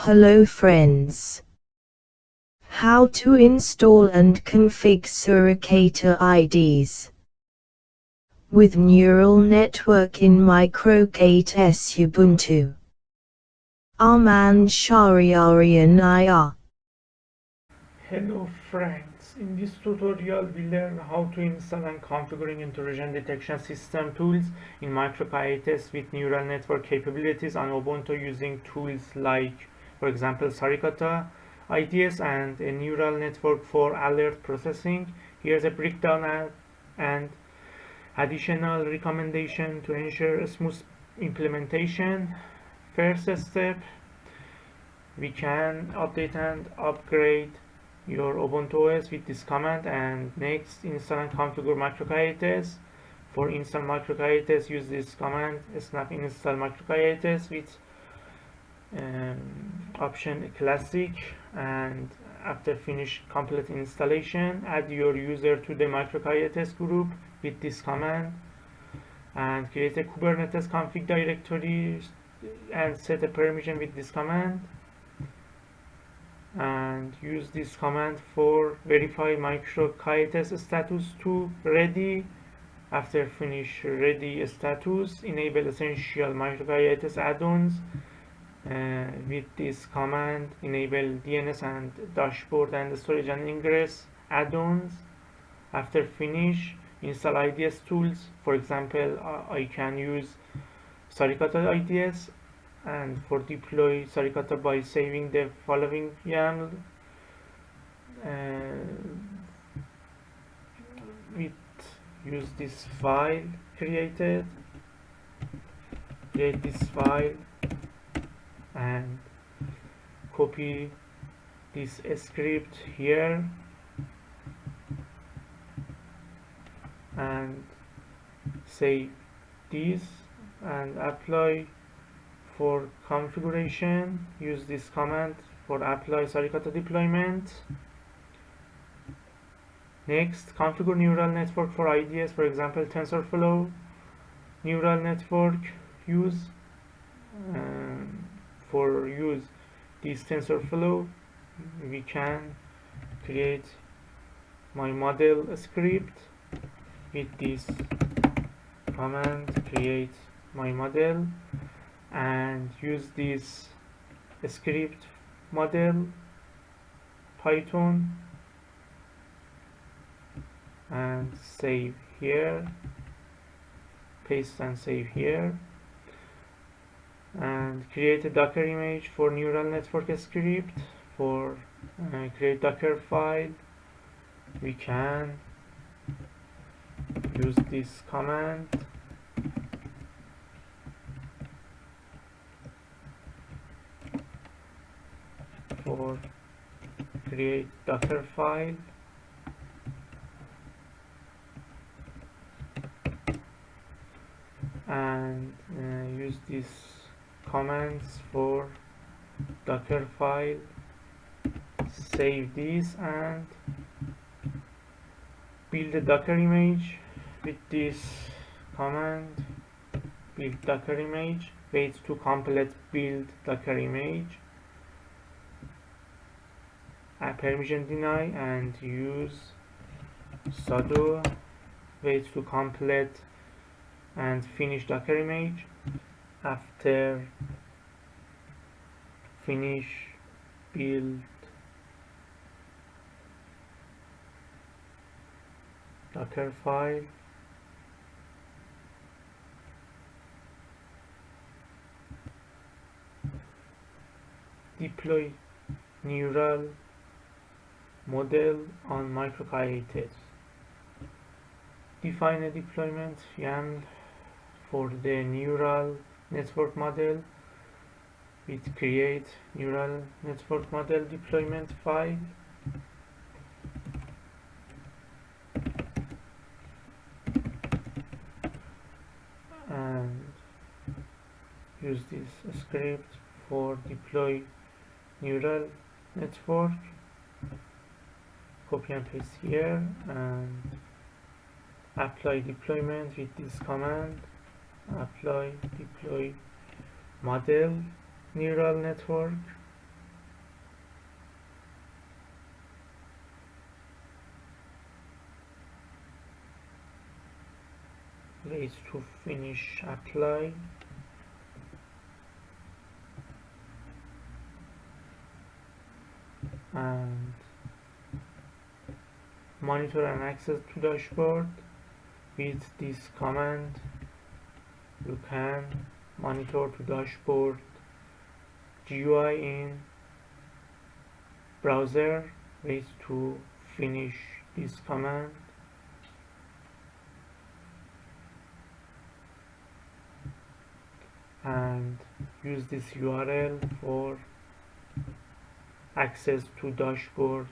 Hello friends. How to install and configure Suricata IDS with neural network in microk8s Ubuntu. Aman Shariarian IR. Hello friends, in this tutorial we learn how to install and configuring intrusion detection system tools in microk8s with neural network capabilities on Ubuntu using tools like, for example, Suricata IDS and a neural network for alert processing. Here's a breakdown and additional recommendation to ensure a smooth implementation. First step, we can update and upgrade your Ubuntu OS with this command, and next install and configure microk8s. For install microk8s, use this command snap install microk8s with option classic, and after finish complete installation, add your user to the microk8s group with this command, and create a Kubernetes config directory and set a permission with this command, and use this command for verify microk8s status to ready. After finish ready status, enable essential microk8s add-ons. With this command, enable DNS and dashboard and storage and ingress add-ons. After finish, install IDS tools. For example, I can use Suricata IDS, and for deploy Suricata by saving the following YAML with use this file create this file and copy this script here and save this and apply. For configuration, use this command for apply Suricata deployment. Next, configure neural network for IDS, for example TensorFlow neural network use. For use this TensorFlow, we can create my model script with this command create my model, and use this script model Python and save here, paste and save here, and create a Docker image for neural network script. For create Docker file, we can use this command for create Docker file, and use these commands for Docker file, save this and build a Docker image with this command build Docker image. Wait to complete build Docker image, permission deny, and use sudo wait to complete and finish Docker image. After finish build Docker file, deploy neural model on microk8s. Define a deployment YAML for the neural network model with create neural network model deployment file, and use this script for deploy neural network. Copy and paste here and apply deployment with this command apply deploy model neural network, ways to finish apply, and monitor and access to dashboard. With this command you can monitor to dashboard GUI in browser. Ways to finish this command: and use this URL for access to dashboard